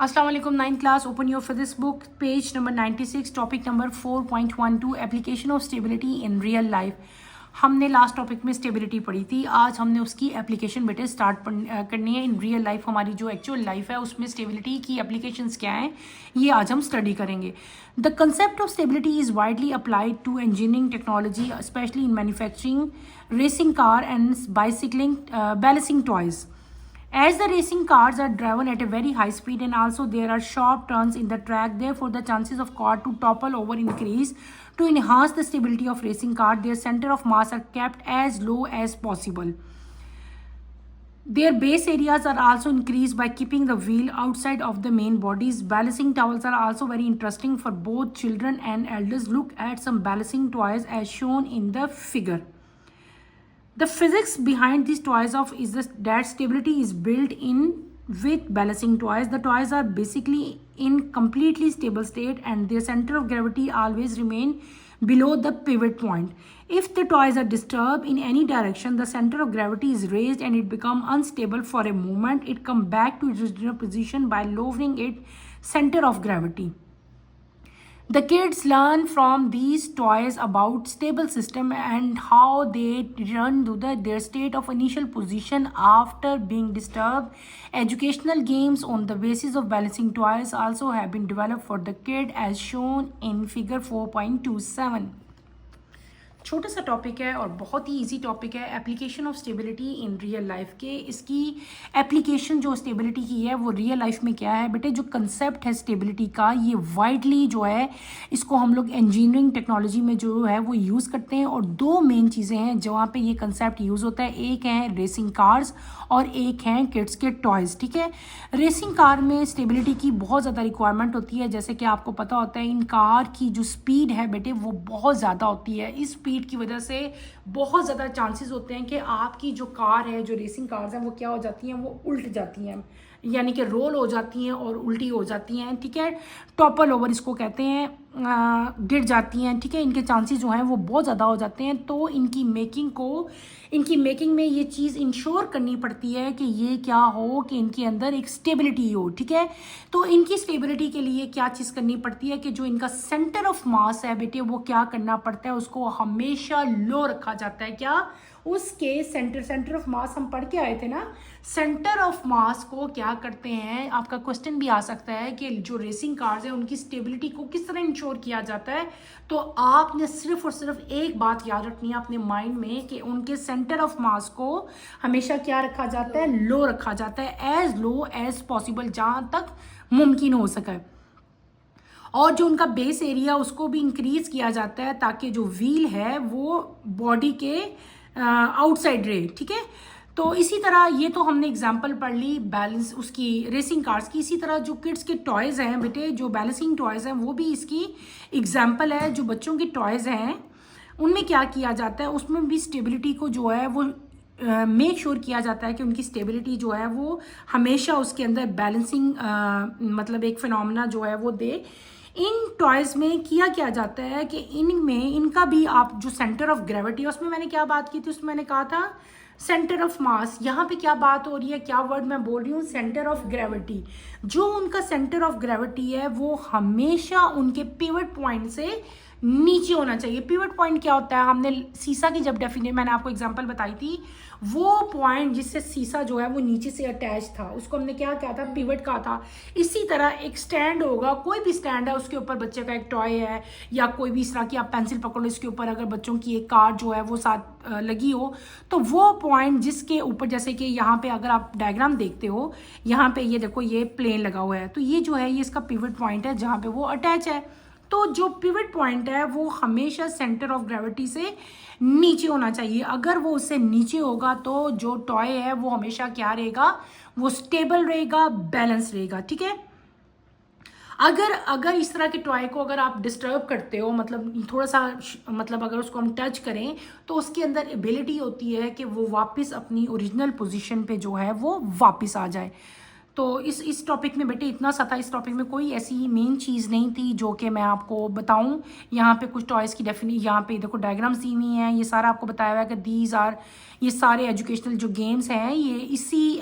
अस्सलाम वालेकुम। 9th class, open your physics book, page number 96, topic number 4.12, application of stability in real life. हमने last topic में stability पढ़ी थी। आज हमने उसकी एप्लीकेशन बेटे स्टार्ट करनी है इन रियल लाइफ। हमारी जो एक्चुअल लाइफ है उसमें स्टेबिलिटी की एप्लीकेशंस क्या हैं, ये आज हम स्टडी करेंगे। The concept of stability is widely applied to engineering technology, specially in manufacturing, racing car and bicycling, balancing toys. As the racing cars are driven at a very high speed and also there are sharp turns in the track, therefore the chances of car to topple over increase. To enhance the stability of racing car, their center of mass are kept as low as possible. Their base areas are also increased by keeping the wheel outside of the main bodies. Balancing towers are also very interesting for both children and elders. Look at some balancing toys as shown in the figure. The physics behind these toys is that stability is built in with balancing toys. The toys are basically in completely stable state and their center of gravity always remain below the pivot point. If the toys are disturbed in any direction, the center of gravity is raised and it become unstable for a moment. It come back to its original position by lowering its center of gravity. The kids learn from these toys about stable system and how they return to their state of initial position after being disturbed. Educational games on the basis of balancing toys also have been developed for the kid as shown in figure 4.27. छोटा सा topic है और बहुत ही easy topic है, application of stability in real life के। इसकी application जो stability की है वो रियल लाइफ में क्या है बेटे, जो कंसेप्ट है स्टेबिलिटी का ये वाइडली जो है इसको हम लोग इंजीनियरिंग टेक्नोलॉजी में जो है वो यूज़ करते हैं। और दो मेन चीज़ें हैं जहाँ पे ये कंसेप्ट यूज़ होता है, एक है रेसिंग कार्स और एक हैं किड्स के टॉयज़। ठीक है, रेसिंग कार में स्टेबिलिटी की बहुत ज़्यादा रिक्वायरमेंट होती है। जैसे कि आपको पता होता है इन कार की जो स्पीड है बेटे वो बहुत ज़्यादा होती है। इस स्पीड की वजह से बहुत ज़्यादा चांसेस होते हैं कि आपकी जो कार है, जो रेसिंग कार्स हैं वो क्या हो जाती हैं, वो उल्ट जाती हैं, यानी कि रोल हो जाती हैं और उल्टी हो जाती हैं। ठीक है, टॉपल ओवर इसको कहते हैं, गिर जाती हैं। ठीक है, इनके चांसेस जो हैं वो बहुत ज़्यादा हो जाते हैं। तो इनकी मेकिंग में ये चीज़ इंश्योर करनी पड़ती है कि ये क्या हो कि इनके अंदर एक स्टेबिलिटी हो। ठीक है, तो इनकी स्टेबिलिटी के लिए क्या चीज़ करनी पड़ती है कि जो इनका सेंटर ऑफ मास है बेटे वो क्या करना पड़ता है, उसको हमेशा लो रखा जाता है। क्या उसके सेंटर ऑफ मास हम पढ़ के आए थे ना, सेंटर ऑफ मास को क्या करते हैं, आपका क्वेश्चन भी आ सकता है कि जो रेसिंग कार्स हैं उनकी स्टेबिलिटी को किस तरह इंश्योर किया जाता है। तो आपने सिर्फ और सिर्फ एक बात याद रखनी है अपने माइंड में कि उनके सेंटर ऑफ मास को हमेशा क्या रखा जाता है, लो रखा जाता है, एज लो एज पॉसिबल, जहाँ तक मुमकिन हो सके। और जो उनका बेस एरिया उसको भी इंक्रीज किया जाता है ताकि जो व्हील है वो बॉडी के आउटसाइड रहे। ठीक है, तो इसी तरह ये तो हमने एग्जांपल पढ़ ली बैलेंस उसकी रेसिंग कार्स की। इसी तरह जो किड्स के टॉयज़ हैं बेटे, जो बैलेंसिंग टॉयज़ हैं वो भी इसकी एग्जांपल है। जो बच्चों की टॉयज़ हैं उनमें क्या किया जाता है, उसमें भी स्टेबिलिटी को जो है वो मेक श्योर किया जाता है कि उनकी स्टेबिलिटी जो है वो हमेशा उसके अंदर बैलेंसिंग मतलब एक फिनोमेना जो है वो दे। इन टॉयज़ में किया क्या जाता है कि इनमें इनका भी आप जो सेंटर ऑफ ग्रेविटी है, उसमें मैंने क्या बात की थी, उसमें मैंने कहा था सेंटर ऑफ मास। यहाँ पे क्या बात हो रही है, क्या वर्ड मैं बोल रही हूँ, सेंटर ऑफ ग्रेविटी। जो उनका सेंटर ऑफ ग्रेविटी है वो हमेशा उनके पिवट पॉइंट से नीचे होना चाहिए। पिवट पॉइंट क्या होता है, हमने सीसा की जब डेफिनेट मैंने आपको एग्जांपल बताई थी, वो पॉइंट जिससे सीसा जो है वो नीचे से अटैच था उसको हमने क्या कहा था, पिवट कहा था। इसी तरह एक स्टैंड होगा, कोई भी स्टैंड है उसके ऊपर बच्चे का एक टॉय है या कोई भी इस तरह की आप पेंसिल पकड़ो, इसके ऊपर अगर बच्चों की एक कार जो है वो साथ लगी हो, तो वो पॉइंट जिसके ऊपर, जैसे कि यहाँ पे अगर आप डायग्राम देखते हो, यहाँ पे ये देखो ये प्लेन लगा हुआ है, तो ये जो है ये इसका पिवट पॉइंट है जहाँ पे वो अटैच है। तो जो पिवट पॉइंट है वो हमेशा सेंटर ऑफ ग्रेविटी से नीचे होना चाहिए। अगर वो उससे नीचे होगा तो जो टॉय है वो हमेशा क्या रहेगा, वो स्टेबल रहेगा, बैलेंस रहेगा। ठीक है, अगर इस तरह के टॉय को अगर आप डिस्टर्ब करते हो, मतलब थोड़ा सा मतलब अगर उसको हम टच करें तो उसके अंदर एबिलिटी होती है कि वो वापस अपनी ओरिजिनल पोजीशन पे जो है वो वापस आ जाए। तो इस टॉपिक में बेटे इतना सा था। इस टॉपिक में कोई ऐसी मेन चीज़ नहीं थी जो कि मैं आपको बताऊं। यहाँ पे कुछ टॉयज़ की यहाँ पे देखो डायग्राम्स दी हुई हैं, ये सारा आपको बताया हुआ है कि दीज आर, ये सारे एजुकेशनल जो गेम्स हैं ये इसी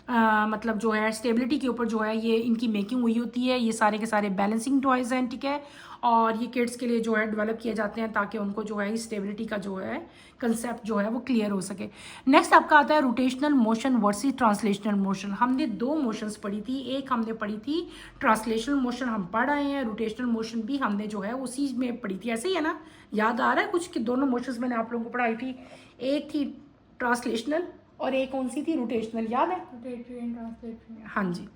मतलब जो है स्टेबिलिटी के ऊपर जो है ये इनकी मेकिंग हुई होती है। ये सारे के सारे बैलेंसिंग टॉयज़ हैं, ठीक है, और ये किड्स के लिए जो है डेवलप किए जाते हैं ताकि उनको जो है स्टेबिलिटी का जो है कंसेप्ट जो है वो क्लियर हो सके। नेक्स्ट आपका आता है rotational motion versus translational motion. हमने दो मोशंस पढ़ी थी, एक हमने पढ़ी थी ट्रांसलेशनल मोशन हम पढ़ आए हैं, रोटेशनल मोशन भी हमने जो है उसी में पढ़ी थी। ऐसे ही है ना, याद आ रहा है कुछ कि दोनों मोशंस मैंने आप लोगों को पढ़ाई थी, एक थी ट्रांसलेशनल और एक कौन सी थी, रोटेशनल, याद है? Rotatory and translatory. हाँ जी।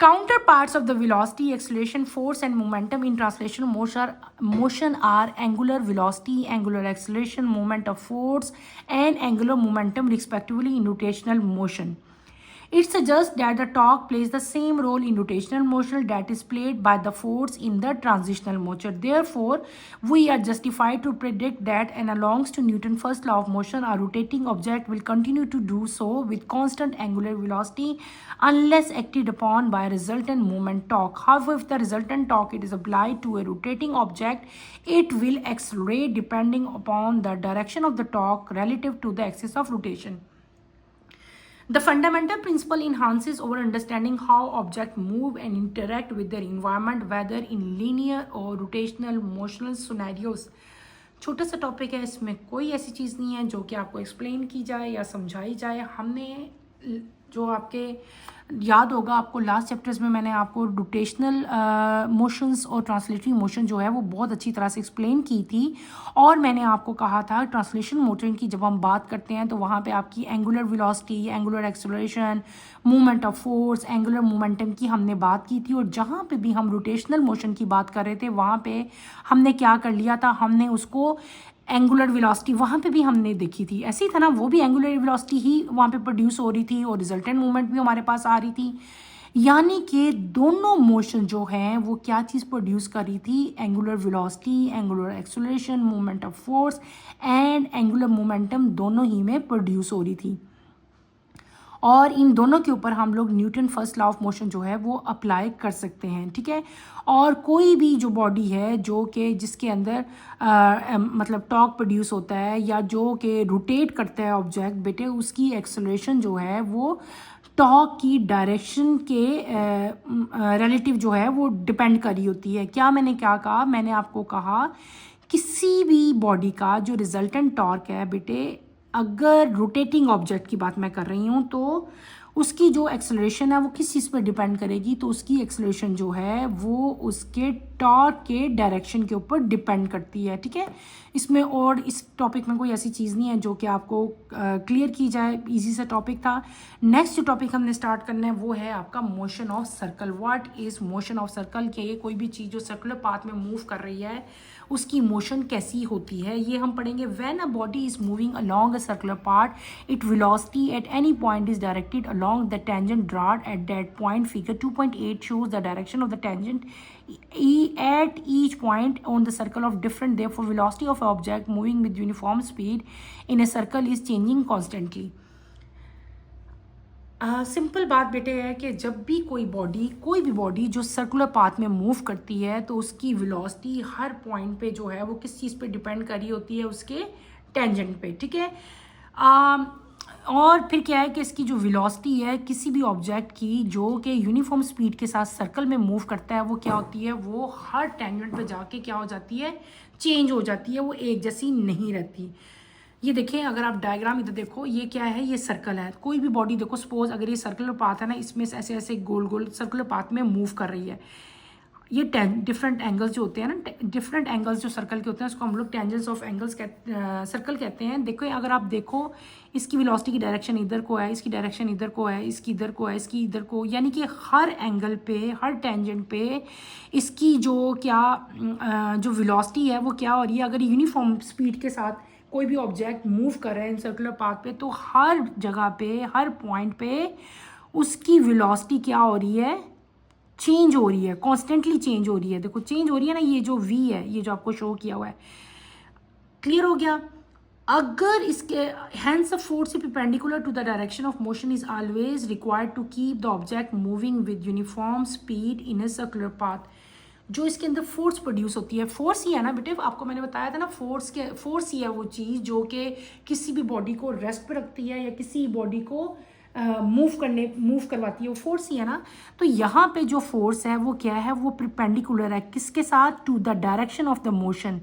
Counterparts of the velocity, acceleration, force and momentum in translational motion are angular velocity, angular acceleration, moment of force and angular momentum respectively in rotational motion. It suggests that the torque plays the same role in rotational motion that is played by the force in the transitional motion. Therefore, we are justified to predict that analogs to Newton's first law of motion, a rotating object will continue to do so with constant angular velocity unless acted upon by resultant moment torque. However, if the resultant torque is applied to a rotating object, it will accelerate depending upon the direction of the torque relative to the axis of rotation. The fundamental principle enhances our understanding how objects move and interact with their environment, whether in linear or rotational motional scenarios. छोटा सा topic है, इसमें कोई ऐसी चीज़ नहीं है जो कि आपको एक्सप्लेन की जाए या समझाई जाए। हमने जो आपके याद होगा, आपको लास्ट चैप्टर्स में मैंने आपको रोटेशनल मोशंस और ट्रांसलेटरी मोशन जो है वो बहुत अच्छी तरह से एक्सप्लेन की थी, और मैंने आपको कहा था ट्रांसलेशन मोशन की जब हम बात करते हैं तो वहाँ पे आपकी angular velocity, angular acceleration, movement of force, angular momentum की हमने बात की थी। और जहाँ पे भी हम रोटेशनल मोशन की बात कर रहे थे वहाँ पे हमने क्या कर लिया था, हमने उसको एंगुलर वेलोसिटी वहाँ पे भी हमने देखी थी, ऐसे ही था ना, वो भी एंगुलर वेलोसिटी ही वहाँ पे प्रोड्यूस हो रही थी और रिजल्टेंट मूवमेंट भी हमारे पास आ रही थी। यानी कि दोनों मोशन जो हैं वो क्या चीज़ प्रोड्यूस कर रही थी, angular velocity, angular acceleration, movement of force and angular momentum दोनों ही में प्रोड्यूस हो रही थी। और इन दोनों के ऊपर हम लोग Newton first law of motion जो है वो अप्लाई कर सकते हैं, ठीक है। और कोई भी जो बॉडी है जो कि जिसके अंदर मतलब टॉर्क प्रोड्यूस होता है या जो कि रोटेट करता है ऑब्जेक्ट, बेटे उसकी एक्सेलरेशन जो है वो टॉर्क की डायरेक्शन के रिलेटिव जो है वो डिपेंड कर रही होती है। क्या मैंने क्या कहा, मैंने आपको कहा किसी भी बॉडी का जो रिजल्टेंट टॉर्क है बेटे, अगर रोटेटिंग ऑब्जेक्ट की बात मैं कर रही हूँ तो उसकी जो एक्सेलरेशन है वो किस चीज़ पर डिपेंड करेगी, तो उसकी एक्सेलरेशन जो है वो उसके टॉर्क के डायरेक्शन के ऊपर डिपेंड करती है, ठीक है। इसमें और इस टॉपिक में कोई ऐसी चीज़ नहीं है जो कि आपको क्लियर की जाए, इजी सा टॉपिक था। नेक्स्ट जो टॉपिक हमने स्टार्ट करना है वो है आपका motion of circle. What is motion of circle, के कोई भी चीज़ जो सर्कुलर पाथ में मूव कर रही है उसकी मोशन कैसी होती है, ये हम पढ़ेंगे। When a body is moving along a circular path, it velocity at any point is directed along the tangent drawn at that point. Figure 2.8 shows the direction of the tangent at each point on the circle of different, therefore velocity of object moving with uniform speed in a circle is changing constantly. Simple बात बेटे है कि जब भी कोई भी body जो circular path में मूव करती है तो उसकी वेलोसिटी हर पॉइंट पे जो है वो किस चीज़ पे डिपेंड कर रही होती है, उसके टेंजेंट पे, ठीक है। और फिर क्या है कि इसकी जो वेलोसिटी है किसी भी ऑब्जेक्ट की जो कि यूनिफॉर्म स्पीड के साथ सर्कल में मूव करता है वो क्या होती है, वो हर टेंजेंट पे जाके क्या हो जाती है, चेंज हो जाती है, वो एक जैसी नहीं रहती। ये देखिए, अगर आप डायग्राम इधर देखो, ये क्या है, ये सर्कल है। कोई भी बॉडी देखो, सपोज अगर ये सर्कुलर पाथ है ना, इसमें से ऐसे ऐसे गोल गोल सर्कुलर पाथ में मूव कर रही है। ये डिफरेंट एंगल्स जो होते हैं ना, डिफरेंट एंगल्स जो सर्कल के होते हैं उसको हम लोग टेंजेंट्स ऑफ एंगल्स सर्कल कहते हैं। देखो, अगर आप देखो इसकी वेलोसिटी की डायरेक्शन इधर को है, इसकी डायरेक्शन इधर को है, इसकी इधर को है, इसकी इधर को, यानी कि हर एंगल पे, हर टेंजेंट पे इसकी जो जो वेलोसिटी है वो क्या हो रही है। अगर यूनिफॉर्म स्पीड के साथ कोई भी ऑब्जेक्ट मूव कर रहे हैं सर्कुलर पाथ पे तो हर जगह पे, हर पॉइंट पे उसकी वेलोसिटी क्या हो रही है, चेंज हो रही है, कॉन्स्टेंटली चेंज हो रही है। देखो चेंज हो रही है ना, ये जो v है, ये जो आपको शो किया हुआ है, क्लियर हो गया। अगर इसके hence of force perpendicular to the direction of motion is always required to keep the object moving with uniform speed in a circular path. जो इसके अंदर फोर्स प्रोड्यूस होती है, फोर्स ही है ना बेटे, आपको मैंने बताया था ना, फोर्स ही है वो चीज़ जो कि किसी भी बॉडी को रेस्ट पे रखती है या किसी बॉडी को मूव करवाती है, वो फोर्स ही है ना। तो यहाँ पे जो फोर्स है वो क्या है, वो प्रिपेंडिकुलर है किसके साथ, to the direction of the motion.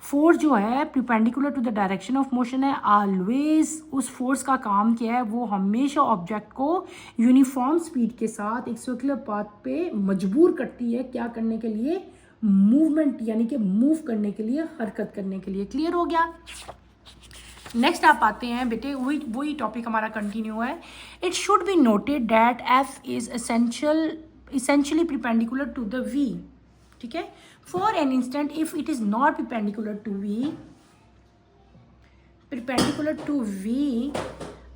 Force जो है perpendicular to the direction of motion है। ऑलवेज उस फोर्स का काम क्या है, वो हमेशा ऑब्जेक्ट को यूनिफॉर्म स्पीड के साथ एक सर्कुलर पाथ पे मजबूर करती है क्या करने के लिए, मूवमेंट, यानी कि मूव करने के लिए, हरकत करने के लिए। क्लियर हो गया। नेक्स्ट आप आते हैं बेटे, वही टॉपिक हमारा कंटिन्यू है। It should be noted that F is essentially perpendicular to the v, ठीक है। For an instant if it is not perpendicular to v,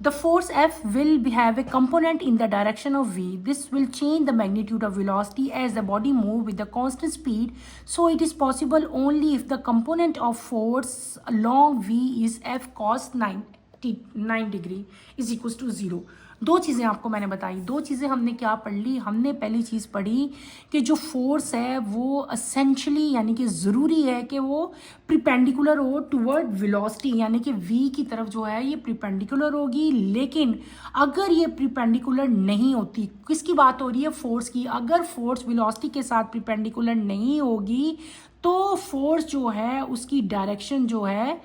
the force F will have a component in the direction of v. This will change the magnitude of velocity as the body moves with the constant speed. So it is possible only if the component of force along v is F cos 9 degree is equals to 0. दो चीज़ें आपको मैंने बताई। दो चीज़ें हमने क्या पढ़ ली, हमने पहली चीज़ पढ़ी कि जो फोर्स है वो असेंशली यानी कि ज़रूरी है कि वो प्रिपेंडिकुलर हो टुवर्ड वेलोसिटी, यानी कि v की तरफ जो है ये प्रिपेंडिकुलर होगी। लेकिन अगर ये प्रिपेंडिकुलर नहीं होती, किसकी बात हो रही है, फोर्स की। अगर फोर्स वेलोसिटी के साथ प्रिपेंडिकुलर नहीं होगी तो फोर्स जो है उसकी डायरेक्शन जो है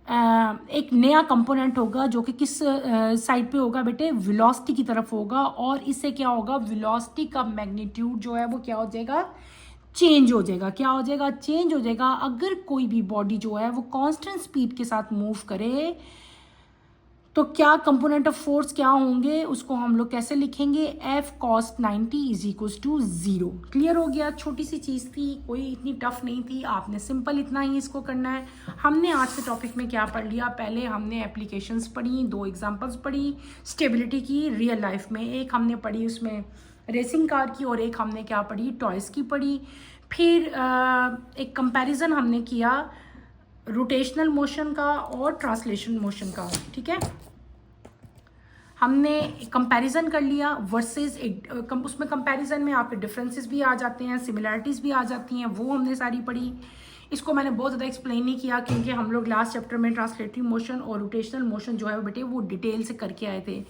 एक नया कंपोनेंट होगा जो कि किस साइड पे होगा बेटे, वेलोसिटी की तरफ होगा। और इससे क्या होगा, वेलोसिटी का मैग्नीट्यूड जो है वो क्या हो जाएगा, चेंज हो जाएगा। क्या हो जाएगा, चेंज हो जाएगा। अगर कोई भी बॉडी जो है वो कांस्टेंट स्पीड के साथ मूव करे तो क्या कंपोनेंट ऑफ फोर्स क्या होंगे, उसको हम लोग कैसे लिखेंगे, F cos 90 is equals to 0। Clear हो गया। छोटी सी चीज़ थी, कोई इतनी टफ नहीं थी, आपने सिंपल इतना ही इसको करना है। हमने आज के टॉपिक में क्या पढ़ लिया, पहले हमने एप्लीकेशंस पढ़ी, दो एग्जांपल्स पढ़ी स्टेबिलिटी की रियल लाइफ में। एक हमने पढ़ी उसमें रेसिंग कार की और एक हमने क्या पढ़ी, टॉयज़ की पढ़ी। फिर एक कंपैरिजन हमने किया रोटेशनल मोशन का और ट्रांसलेशन मोशन का, ठीक है। हमने कंपैरिजन कर लिया वर्सेस उसमें कंपैरिजन में आपके डिफरेंसेस भी आ जाते हैं, सिमिलैरिटीज़ भी आ जाती हैं, वो हमने सारी पढ़ी। इसको मैंने बहुत ज़्यादा एक्सप्लेन नहीं किया क्योंकि हम लोग लास्ट चैप्टर में ट्रांसलेटरी मोशन और रोटेशनल मोशन जो है बेटे वो डिटेल से करके आए थे।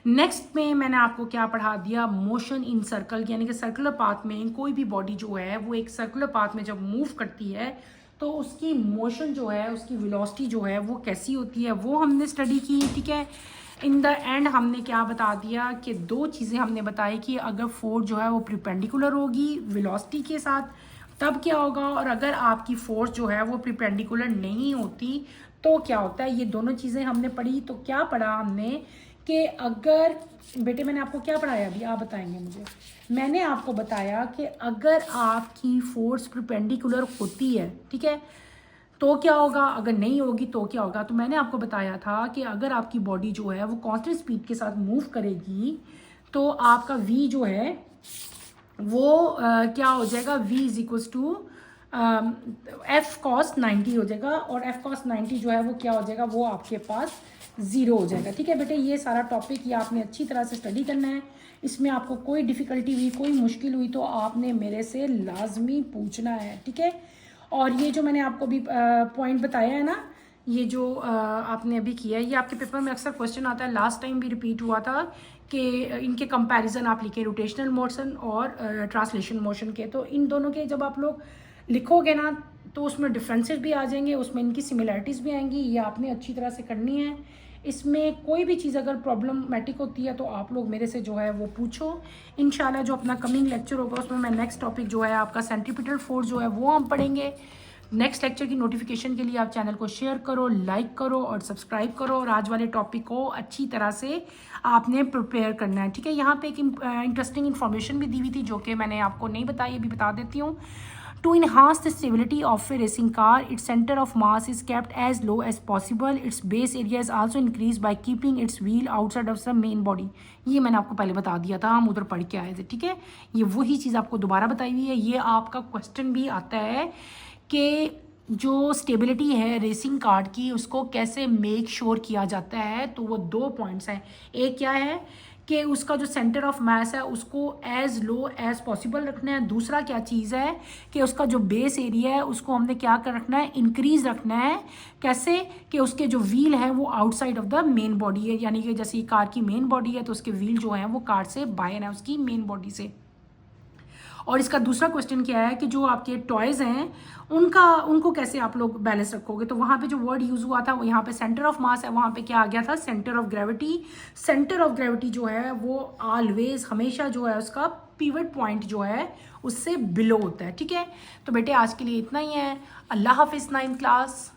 नेक्स्ट में मैंने आपको क्या पढ़ा दिया, मोशन इन सर्कल, यानी कि सर्कुलर पाथ में कोई भी बॉडी जो है वो एक सर्कुलर पाथ में जब मूव करती है तो उसकी मोशन जो है, उसकी वेलोसिटी जो है वो कैसी होती है, वो हमने स्टडी की, ठीक है। इन द एंड हमने क्या बता दिया कि दो चीज़ें हमने बताई कि अगर फोर्स जो है वो प्रिपेंडिकुलर होगी वेलोसिटी के साथ तब क्या होगा, और अगर आपकी फोर्स जो है वो प्रिपेंडिकुलर नहीं होती तो क्या होता है। ये दोनों चीज़ें हमने पढ़ी। तो क्या पढ़ा हमने कि अगर बेटे, मैंने आपको क्या पढ़ाया अभी आप बताएंगे मुझे। मैंने आपको बताया कि अगर आपकी फोर्स प्रिपेंडिकुलर होती है, ठीक है, तो क्या होगा, अगर नहीं होगी तो क्या होगा। तो मैंने आपको बताया था कि अगर आपकी बॉडी जो है वो कांस्टेंट स्पीड के साथ मूव करेगी तो आपका v जो है वो क्या हो जाएगा, v is equals to F cos 90 हो जाएगा। और F cos 90 जो है वो क्या हो जाएगा, वो आपके पास 0 हो जाएगा, ठीक है बेटे। ये सारा टॉपिक ये आपने अच्छी तरह से स्टडी करना है। इसमें आपको कोई डिफ़िकल्टी हुई, कोई मुश्किल हुई तो आपने मेरे से लाजमी पूछना है, ठीक है। और ये जो मैंने आपको भी पॉइंट बताया है ना, ये जो आपने अभी किया है, ये आपके पेपर में अक्सर क्वेश्चन आता है, लास्ट टाइम भी रिपीट हुआ था कि इनके कंपैरिजन आप लिखें रोटेशनल मोशन और ट्रांसलेशन मोशन के। तो इन दोनों के जब आप लोग लिखोगे ना तो उसमें डिफरेंसेस भी आ जाएंगे, उसमें इनकी सिमिलैरिटीज़ भी आएंगी। ये आपने अच्छी तरह से करनी है। इसमें कोई भी चीज़ अगर प्रॉब्लमेटिक होती है तो आप लोग मेरे से जो है वो पूछो। इंशाल्लाह जो अपना कमिंग लेक्चर होगा उसमें मैं नेक्स्ट टॉपिक जो है आपका सेंट्रीपिटल फोर्स जो है वो हम पढ़ेंगे। नेक्स्ट लेक्चर की नोटिफिकेशन के लिए आप चैनल को शेयर करो, लाइक करो और सब्सक्राइब करो। और आज वाले टॉपिक को अच्छी तरह से आपने प्रिपेयर करना है, ठीक है। यहाँ पे एक इंटरेस्टिंग इन्फॉर्मेशन भी दी हुई थी जो कि मैंने आपको नहीं बताई, अभी बता देती हूँ। To enhance the stability of a racing car, its center of mass is kept as low as possible. Its base area is also increased by keeping its wheel outside of the main body. ये मैंने आपको पहले बता दिया था, हम उधर पढ़ के आए थे, ठीक है। ये वही चीज़ आपको दोबारा बताई हुई है। ये आपका क्वेश्चन भी आता है कि जो स्टेबिलिटी है रेसिंग कार की उसको कैसे मेक श्योर किया जाता है। तो वो दो पॉइंट्स हैं। एक क्या है कि उसका जो सेंटर ऑफ मास है उसको एज लो एज पॉसिबल रखना है। दूसरा क्या चीज़ है कि उसका जो बेस एरिया है उसको हमने क्या कर रखना है, इंक्रीज रखना है। कैसे कि उसके जो व्हील है वो outside of the main body है, यानी कि जैसे कार की मेन बॉडी है तो उसके व्हील जो है वो कार से बाहर है उसकी मेन बॉडी से। और इसका दूसरा क्वेश्चन क्या है कि जो आपके टॉयज़ हैं उनको कैसे आप लोग बैलेंस रखोगे। तो वहाँ पे जो वर्ड यूज़ हुआ था यहाँ पे सेंटर ऑफ मास है, वहाँ पे क्या आ गया था, centre of gravity. Centre of gravity जो है वो ऑलवेज हमेशा जो है उसका पिवट पॉइंट जो है उससे बिलो होता है। ठीक है, तो बेटे आज के लिए इतना ही है। अल्लाह हाफिज़ 9th क्लास।